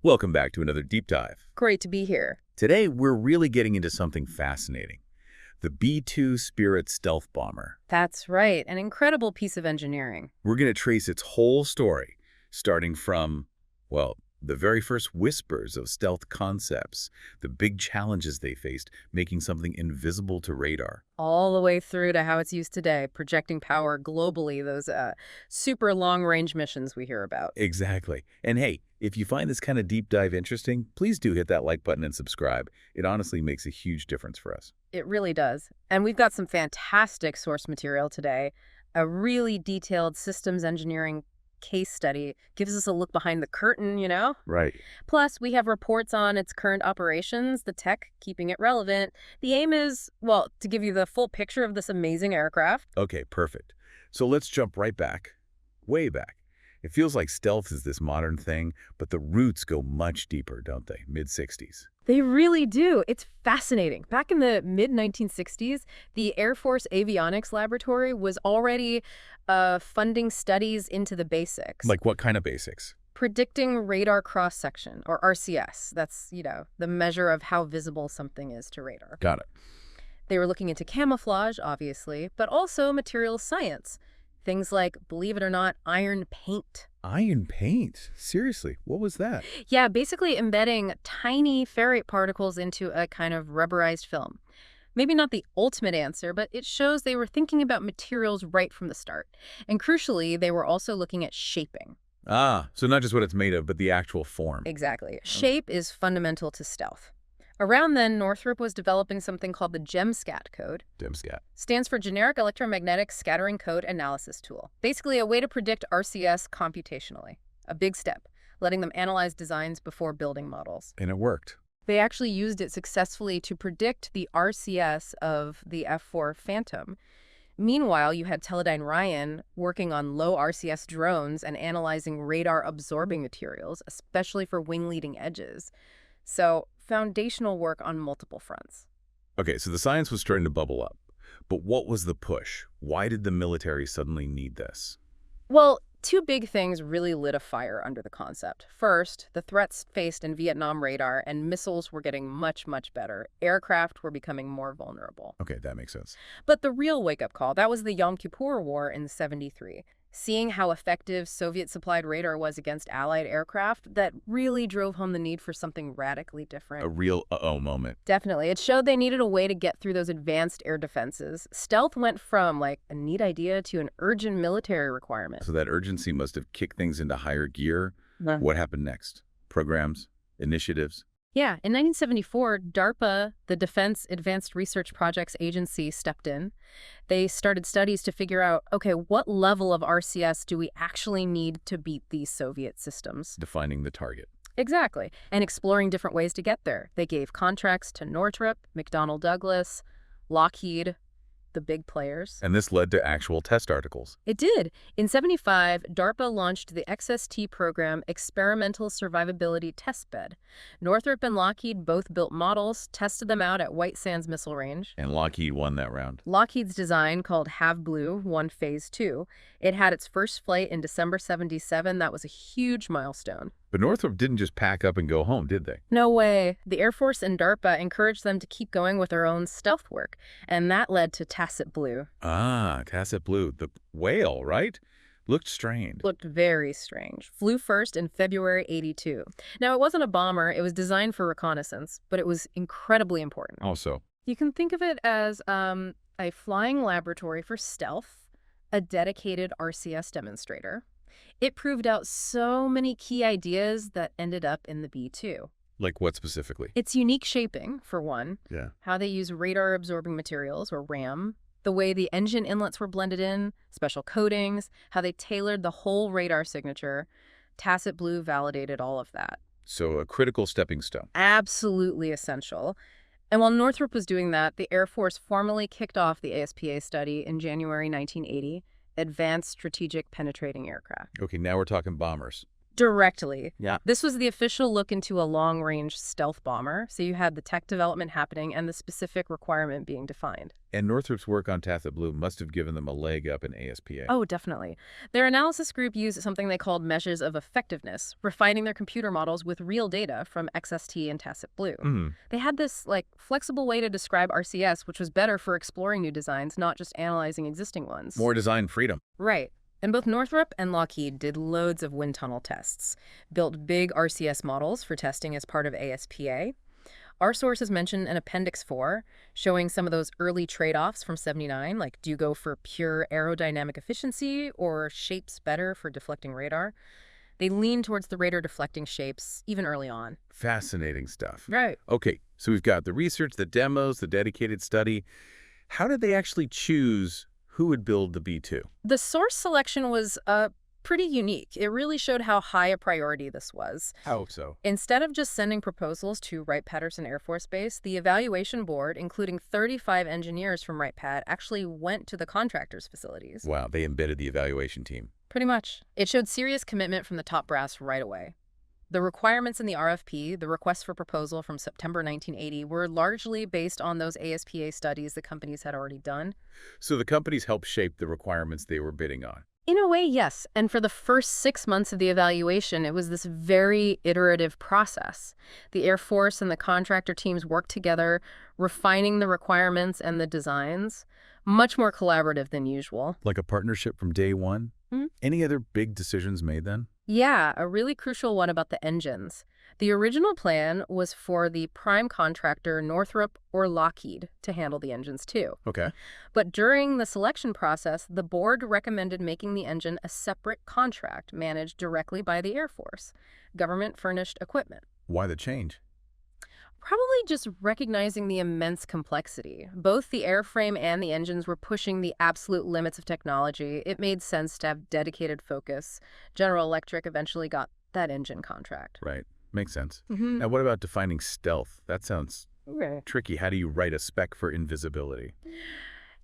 Welcome back to another deep dive. Great to be here. Today, we're really getting into something fascinating. The B-2 Spirit stealth bomber. That's right, an incredible piece of engineering. We're going to trace its whole story, starting from, well, the very first whispers of stealth concepts, the big challenges they faced, making something invisible to radar. All the way through to how it's used today, projecting power globally, those super long-range missions we hear about. Exactly. And hey, if you find this kind of deep dive interesting, please do hit that like button and subscribe. It honestly makes a huge difference for us. It really does. And we've got some fantastic source material today. A really detailed systems engineering case study gives us a look behind the curtain, you know? Right. Plus, we have reports on its current operations, the tech keeping it relevant. The aim is, well, to give you the full picture of this amazing aircraft. Okay, perfect. So let's jump right back, way back. It feels like stealth is this modern thing, but the roots go much deeper, don't they? Mid-60s. They really do. It's fascinating. Back in the mid-1960s, the Air Force Avionics Laboratory was already funding studies into the basics. Like what kind of basics? Predicting radar cross-section, or RCS. That's, the measure of how visible something is to radar. Got it. They were looking into camouflage, obviously, but also materials science. Things like, believe it or not, iron paint. Iron paint? Seriously, what was that? Yeah, basically embedding tiny ferrite particles into a kind of rubberized film. Maybe not the ultimate answer, but it shows they were thinking about materials right from the start. And crucially, they were also looking at shaping. Ah, so not just what it's made of, but the actual form. Exactly. Shape is fundamental to stealth. Around then, Northrop was developing something called the GEMSCAT code. GEMSCAT. Stands for Generic Electromagnetic Scattering Code Analysis Tool. Basically a way to predict RCS computationally. A big step, letting them analyze designs before building models. And it worked. They actually used it successfully to predict the RCS of the F-4 Phantom. Meanwhile, you had Teledyne Ryan working on low RCS drones and analyzing radar-absorbing materials, especially for wing-leading edges. So, foundational work on multiple fronts. Okay, so the science was starting to bubble up. But what was the push? Why did the military suddenly need this? Well, two big things really lit a fire under the concept. First, the threats faced in Vietnam radar and missiles were getting much, much better. Aircraft were becoming more vulnerable. Okay, that makes sense. But the real wake-up call, that was the Yom Kippur War in '73. Seeing how effective Soviet-supplied radar was against Allied aircraft, that really drove home the need for something radically different. A real uh-oh moment. Definitely. It showed they needed a way to get through those advanced air defenses. Stealth went from, like, a neat idea to an urgent military requirement. So that urgency must have kicked things into higher gear. Yeah. What happened next? Programs? Initiatives? Yeah, in 1974, DARPA, the Defense Advanced Research Projects Agency, stepped in. They started studies to figure out, okay, what level of RCS do we actually need to beat these Soviet systems? Defining the target. Exactly, and exploring different ways to get there. They gave contracts to Northrop, McDonnell Douglas, Lockheed, the big players. And this led to actual test articles. It did. In '75, DARPA launched the XST program, Experimental Survivability Testbed. Northrop and Lockheed both built models, tested them out at White Sands Missile Range. And Lockheed won that round. Lockheed's design, called Have Blue, won Phase 2. It had its first flight in December '77. That was a huge milestone. But Northrop didn't just pack up and go home, did they? No way. The Air Force and DARPA encouraged them to keep going with their own stealth work, and that led to Tacit Blue. Ah, Tacit Blue. The whale, right? Looked strained. Looked very strange. Flew first in February '82. Now, it wasn't a bomber. It was designed for reconnaissance, but it was incredibly important. Also. You can think of it as a flying laboratory for stealth, a dedicated RCS demonstrator. It proved out so many key ideas that ended up in the B-2. Like what specifically? Its unique shaping, for one. Yeah. How they use radar-absorbing materials, or RAM. The way the engine inlets were blended in, special coatings, how they tailored the whole radar signature. Tacit Blue validated all of that. So a critical stepping stone. Absolutely essential. And while Northrop was doing that, the Air Force formally kicked off the ASPA study in January 1980. Advanced Strategic Penetrating Aircraft. Okay, now we're talking bombers. Directly. Yeah. This was the official look into a long-range stealth bomber, so you had the tech development happening and the specific requirement being defined. And Northrop's work on Tacit Blue must have given them a leg up in ASPA. Oh, definitely. Their analysis group used something they called measures of effectiveness, refining their computer models with real data from XST and Tacit Blue. Hmm. They had this, flexible way to describe RCS, which was better for exploring new designs, not just analyzing existing ones. More design freedom. Right. And both Northrop and Lockheed did loads of wind tunnel tests, built big RCS models for testing as part of ASPA. Our sources mention an Appendix 4 showing some of those early trade-offs from 79, like do you go for pure aerodynamic efficiency or shapes better for deflecting radar? They lean towards the radar deflecting shapes even early on. Fascinating stuff. Right. Okay, so we've got the research, the demos, the dedicated study. How did they actually choose who would build the B-2? The source selection was pretty unique. It really showed how high a priority this was. How so? Instead of just sending proposals to Wright-Patterson Air Force Base, the evaluation board, including 35 engineers from Wright-Pat, actually went to the contractors' facilities. Wow, they embedded the evaluation team. Pretty much. It showed serious commitment from the top brass right away. The requirements in the RFP, the request for proposal from September 1980, were largely based on those ASPA studies the companies had already done. So the companies helped shape the requirements they were bidding on. In a way, yes. And for the first 6 months of the evaluation, it was this very iterative process. The Air Force and the contractor teams worked together, refining the requirements and the designs. Much more collaborative than usual. Like a partnership from day one? Mhm. Any other big decisions made then? Yeah, a really crucial one about the engines. The original plan was for the prime contractor Northrop or Lockheed to handle the engines too. Okay. But during the selection process, the board recommended making the engine a separate contract managed directly by the Air Force, government-furnished equipment. Why the change? Probably just recognizing the immense complexity. Both the airframe and the engines were pushing the absolute limits of technology. It made sense to have dedicated focus. General Electric eventually got that engine contract. Right. Makes sense. Mm-hmm. Now, what about defining stealth? That sounds Okay. tricky. How do you write a spec for invisibility?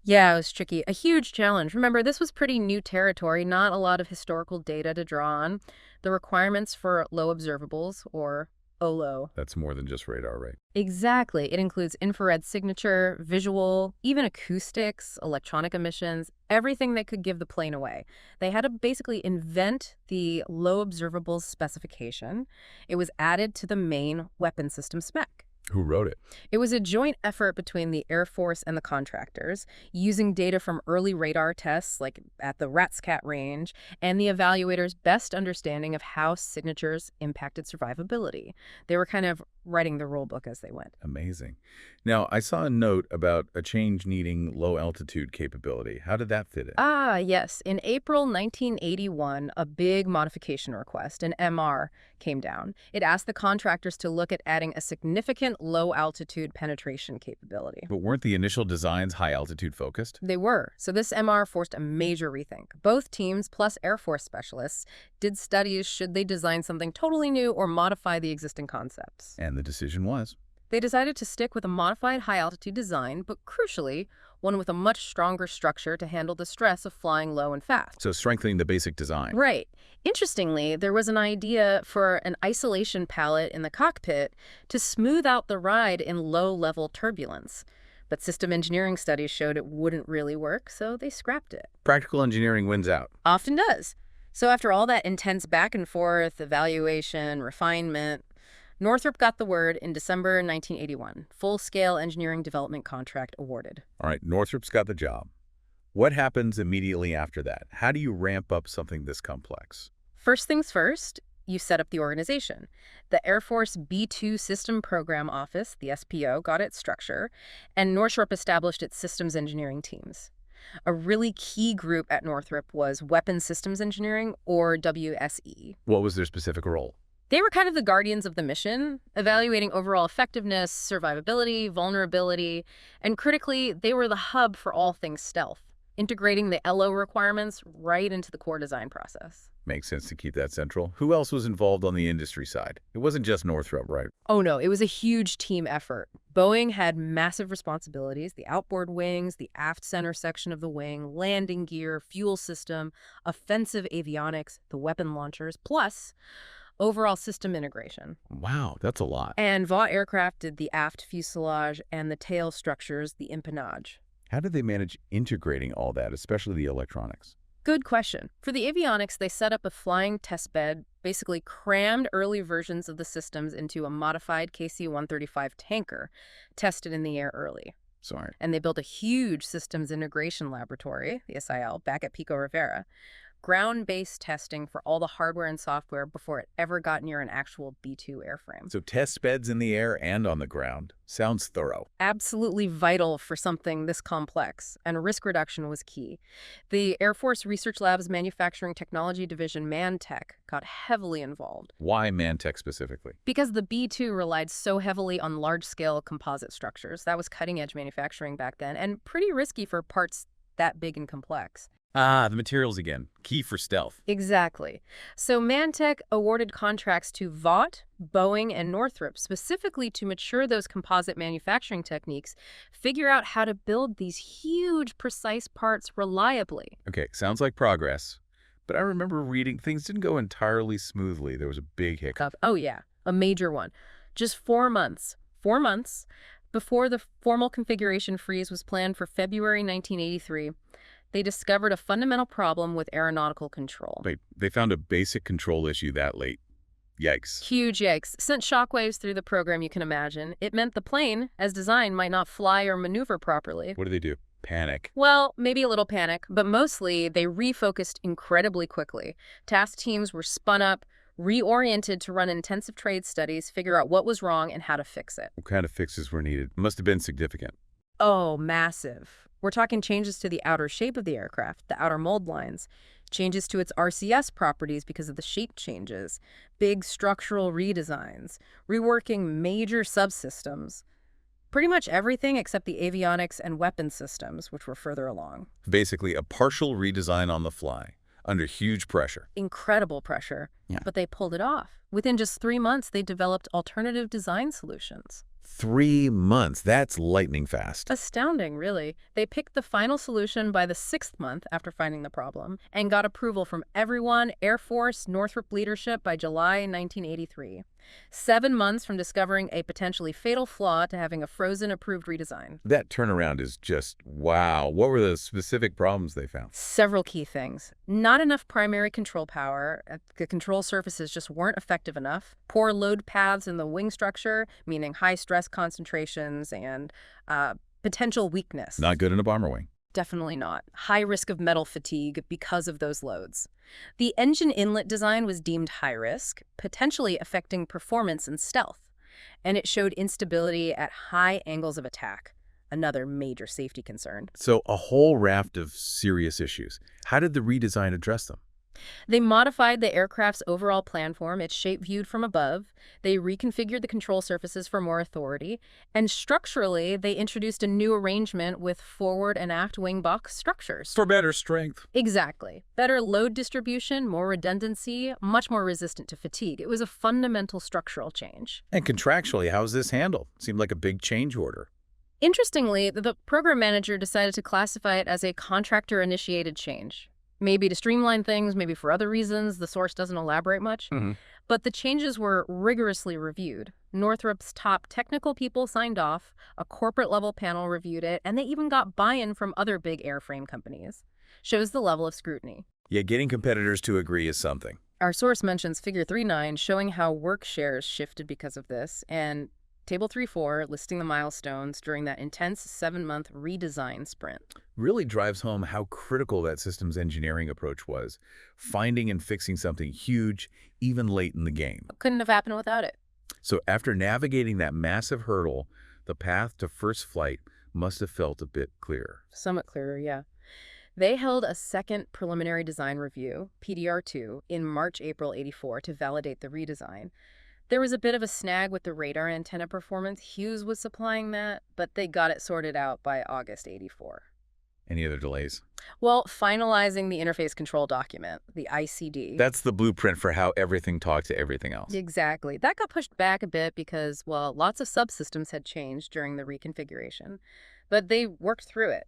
Yeah, it was tricky. A huge challenge. Remember, this was pretty new territory, not a lot of historical data to draw on. The requirements for low observables, or OLO. That's more than just radar, right? Exactly. It includes infrared signature, visual, even acoustics, electronic emissions, everything that could give the plane away. They had to basically invent the low observables specification. It was added to the main weapon system spec. Who wrote it? It was a joint effort between the Air Force and the contractors, using data from early radar tests, like at the Ratscat range, and the evaluators' best understanding of how signatures impacted survivability. They were kind of writing the rule book as they went. Amazing. Now, I saw a note about a change needing low altitude capability. How did that fit in? Ah, yes. In April 1981, a big modification request, an MR, came down. It asked the contractors to look at adding a significant low-altitude penetration capability. But weren't the initial designs high-altitude focused? They were. So this MR forced a major rethink. Both teams, plus Air Force specialists, did studies should they design something totally new or modify the existing concepts. And the decision was? They decided to stick with a modified high-altitude design, but crucially, one with a much stronger structure to handle the stress of flying low and fast. So strengthening the basic design. Right. Interestingly, there was an idea for an isolation pallet in the cockpit to smooth out the ride in low-level turbulence. But system engineering studies showed it wouldn't really work, so they scrapped it. Practical engineering wins out. Often does. So after all that intense back and forth, evaluation, refinement, Northrop got the word in December 1981. Full-scale engineering development contract awarded. All right, Northrop's got the job. What happens immediately after that? How do you ramp up something this complex? First things first, you set up the organization. The Air Force B-2 System Program Office, the SPO, got its structure, and Northrop established its systems engineering teams. A really key group at Northrop was Weapons Systems Engineering, or WSE. What was their specific role? They were kind of the guardians of the mission, evaluating overall effectiveness, survivability, vulnerability, and critically, they were the hub for all things stealth, integrating the LO requirements right into the core design process. Makes sense to keep that central. Who else was involved on the industry side? It wasn't just Northrop, right? Oh no, it was a huge team effort. Boeing had massive responsibilities: the outboard wings, the aft center section of the wing, landing gear, fuel system, offensive avionics, the weapon launchers, plus overall system integration. Wow, that's a lot. And Vought Aircraft did the aft fuselage and the tail structures, the empennage. How did they manage integrating all that, especially the electronics? Good question. For the avionics, they set up a flying test bed, basically crammed early versions of the systems into a modified KC-135 tanker, tested in the air early. Sorry. And they built a huge systems integration laboratory, the SIL, back at Pico Rivera. Ground-based testing for all the hardware and software before it ever got near an actual B-2 airframe. So test beds in the air and on the ground. Sounds thorough. Absolutely vital for something this complex, and risk reduction was key. The Air Force Research Lab's Manufacturing Technology Division, ManTech, got heavily involved. Why Mantech specifically? Because the B-2 relied so heavily on large-scale composite structures. That was cutting-edge manufacturing back then, and pretty risky for parts that big and complex. Ah, the materials again. Key for stealth. Exactly. So ManTech awarded contracts to Vought, Boeing, and Northrop specifically to mature those composite manufacturing techniques, figure out how to build these huge, precise parts reliably. Okay, sounds like progress. But I remember reading things didn't go entirely smoothly. There was a big hiccup. Oh yeah, a major one. Just 4 months. 4 months before the formal configuration freeze was planned for February 1983, they discovered a fundamental problem with aeronautical control. Wait, they found a basic control issue that late. Yikes. Huge yikes. Sent shockwaves through the program, you can imagine. It meant the plane, as designed, might not fly or maneuver properly. What do? Panic. Well, maybe a little panic, but mostly they refocused incredibly quickly. Task teams were spun up, reoriented to run intensive trade studies, figure out what was wrong and how to fix it. What kind of fixes were needed? Must have been significant. Oh, massive. We're talking changes to the outer shape of the aircraft, the outer mold lines, changes to its RCS properties because of the shape changes, big structural redesigns, reworking major subsystems. Pretty much everything except the avionics and weapon systems, which were further along. Basically, a partial redesign on the fly, under huge pressure. Incredible pressure, Yeah. but they pulled it off. Within just 3 months, they developed alternative design solutions. 3 months. That's lightning fast. Astounding, really. They picked the final solution by the 6th month after finding the problem and got approval from everyone, Air Force, Northrop leadership by July 1983. 7 months from discovering a potentially fatal flaw to having a frozen approved redesign. That turnaround is just wow. What were the specific problems they found? Several key things. Not enough primary control power. The control surfaces just weren't effective enough. Poor load paths in the wing structure, meaning high stress concentrations and potential weakness. Not good in a bomber wing. Definitely not. High risk of metal fatigue because of those loads. The engine inlet design was deemed high risk, potentially affecting performance and stealth. And it showed instability at high angles of attack, another major safety concern. So a whole raft of serious issues. How did the redesign address them? They modified the aircraft's overall planform, its shape viewed from above. They reconfigured the control surfaces for more authority. And structurally, they introduced a new arrangement with forward and aft wing box structures. For better strength. Exactly. Better load distribution, more redundancy, much more resistant to fatigue. It was a fundamental structural change. And contractually, how's this handled? Seemed like a big change order. Interestingly, the program manager decided to classify it as a contractor-initiated change. Maybe to streamline things, maybe for other reasons. The source doesn't elaborate much. But the changes were rigorously reviewed. Northrop's top technical people signed off, a corporate-level panel reviewed it, and they even got buy-in from other big airframe companies. Shows the level of scrutiny. Yeah, getting competitors to agree is something. Our source mentions Figure 3.9 showing how work shares shifted because of this, and Table 3.4 listing the milestones during that intense 7-month redesign sprint. Really drives home how critical that systems engineering approach was, finding and fixing something huge, even late in the game. Couldn't have happened without it. So after navigating that massive hurdle, the path to first flight must have felt a bit clearer. Somewhat clearer, yeah. They held a second preliminary design review, PDR2, in March-April '84 to validate the redesign. There was a bit of a snag with the radar antenna performance. Hughes was supplying that, but they got it sorted out by August '84. Any other delays? Well, finalizing the interface control document, the ICD. That's the blueprint for how everything talks to everything else. Exactly. That got pushed back a bit because, well, lots of subsystems had changed during the reconfiguration. But they worked through it.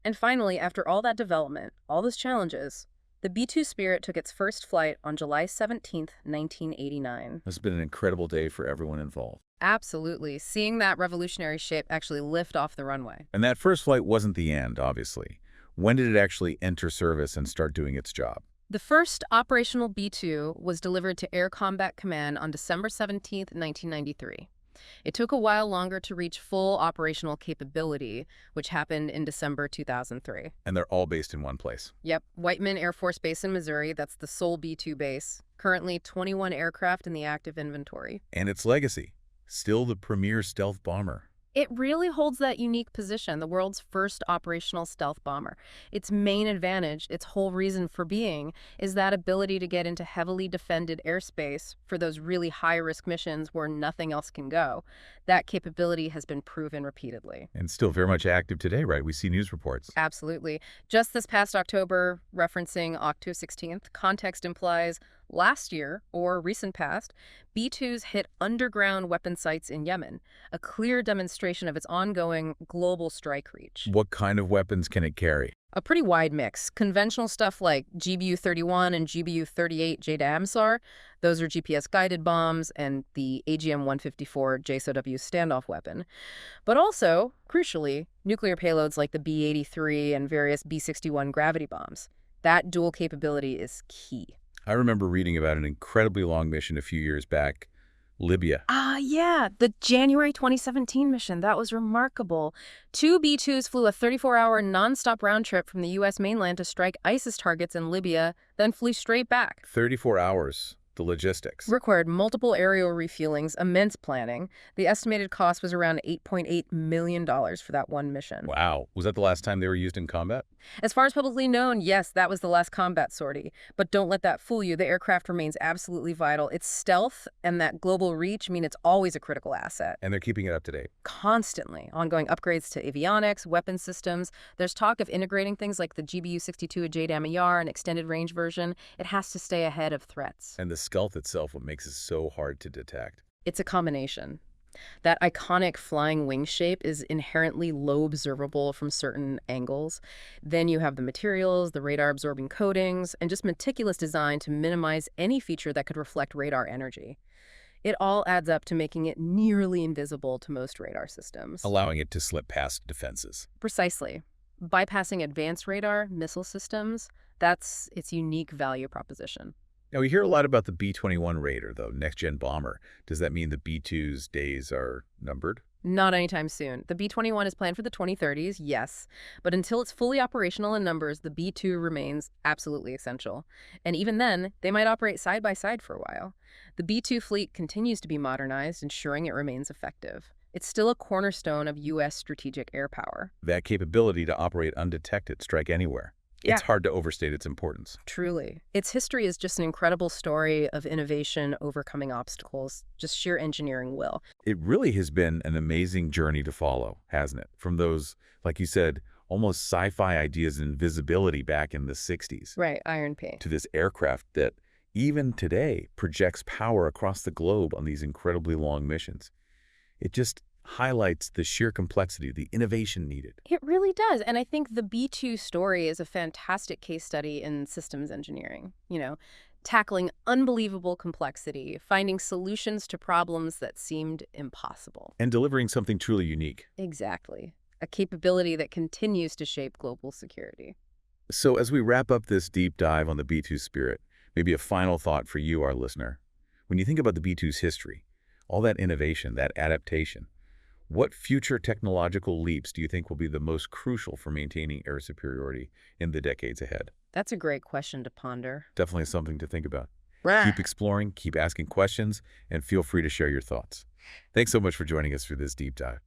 And finally, after all that development, all those challenges, the B-2 Spirit took its first flight on July 17th, 1989. It's been an incredible day for everyone involved. Absolutely. Seeing that revolutionary ship actually lift off the runway. And that first flight wasn't the end, obviously. When did it actually enter service and start doing its job? The first operational B-2 was delivered to Air Combat Command on December 17th, 1993. It took a while longer to reach full operational capability, which happened in December 2003. And they're all based in one place. Yep, Whiteman Air Force Base in Missouri, that's the sole B-2 base. Currently 21 aircraft in the active inventory. And its legacy, still the premier stealth bomber. It really holds that unique position, the world's first operational stealth bomber. Its main advantage, its whole reason for being, is that ability to get into heavily defended airspace for those really high-risk missions where nothing else can go. That capability has been proven repeatedly. And still very much active today, right? We see news reports. Absolutely. Just this past October, referencing October 16th, context implies last year, or recent past, B-2s hit underground weapon sites in Yemen, a clear demonstration of its ongoing global strike reach. What kind of weapons can it carry? A pretty wide mix. Conventional stuff like GBU-31 and GBU-38 JDAMSAR, those are GPS-guided bombs, and the AGM-154 JSOW standoff weapon. But also, crucially, nuclear payloads like the B-83 and various B-61 gravity bombs. That dual capability is key. I remember reading about an incredibly long mission a few years back, Libya. Yeah, the January 2017 mission. That was remarkable. Two B-2s flew a 34-hour nonstop round trip from the U.S. mainland to strike ISIS targets in Libya, then flew straight back. 34 hours. The logistics. Required multiple aerial refuelings, immense planning. The estimated cost was around $8.8 million for that one mission. Wow. Was that the last time they were used in combat? As far as publicly known, yes, that was the last combat sortie. But don't let that fool you. The aircraft remains absolutely vital. Its stealth and that global reach mean it's always a critical asset. And they're keeping it up to date. Constantly. Ongoing upgrades to avionics, weapon systems. There's talk of integrating things like the GBU-62 JDAM-ER, an extended range version. It has to stay ahead of threats. And the stealth itself, what makes it so hard to detect. It's a combination. That iconic flying wing shape is inherently low observable from certain angles. Then you have the materials, the radar-absorbing coatings, and just meticulous design to minimize any feature that could reflect radar energy. It all adds up to making it nearly invisible to most radar systems. Allowing it to slip past defenses. Precisely. Bypassing advanced radar, missile systems, that's its unique value proposition. Now, we hear a lot about the B-21 Raider, though, next-gen bomber. Does that mean the B-2's days are numbered? Not anytime soon. The B-21 is planned for the 2030s, yes. But until it's fully operational in numbers, the B-2 remains absolutely essential. And even then, they might operate side by side for a while. The B-2 fleet continues to be modernized, ensuring it remains effective. It's still a cornerstone of U.S. strategic air power. That capability to operate undetected, strike anywhere. It's hard to overstate its importance. Truly. Its history is just an incredible story of innovation, overcoming obstacles, just sheer engineering will. It really has been an amazing journey to follow, hasn't it? From those, like you said, almost sci-fi ideas and invisibility back in the 60s. Right, Iron P. To this aircraft that, even today, projects power across the globe on these incredibly long missions. It just highlights the sheer complexity, the innovation needed. It really does. And I think the B-2 story is a fantastic case study in systems engineering. You know, tackling unbelievable complexity, finding solutions to problems that seemed impossible. And delivering something truly unique. Exactly. A capability that continues to shape global security. So as we wrap up this deep dive on the B-2 Spirit, maybe a final thought for you, our listener. When you think about the B-2's history, all that innovation, that adaptation, what future technological leaps do you think will be the most crucial for maintaining air superiority in the decades ahead? That's a great question to ponder. Definitely something to think about. Rah. Keep exploring, keep asking questions, and feel free to share your thoughts. Thanks so much for joining us for this deep dive.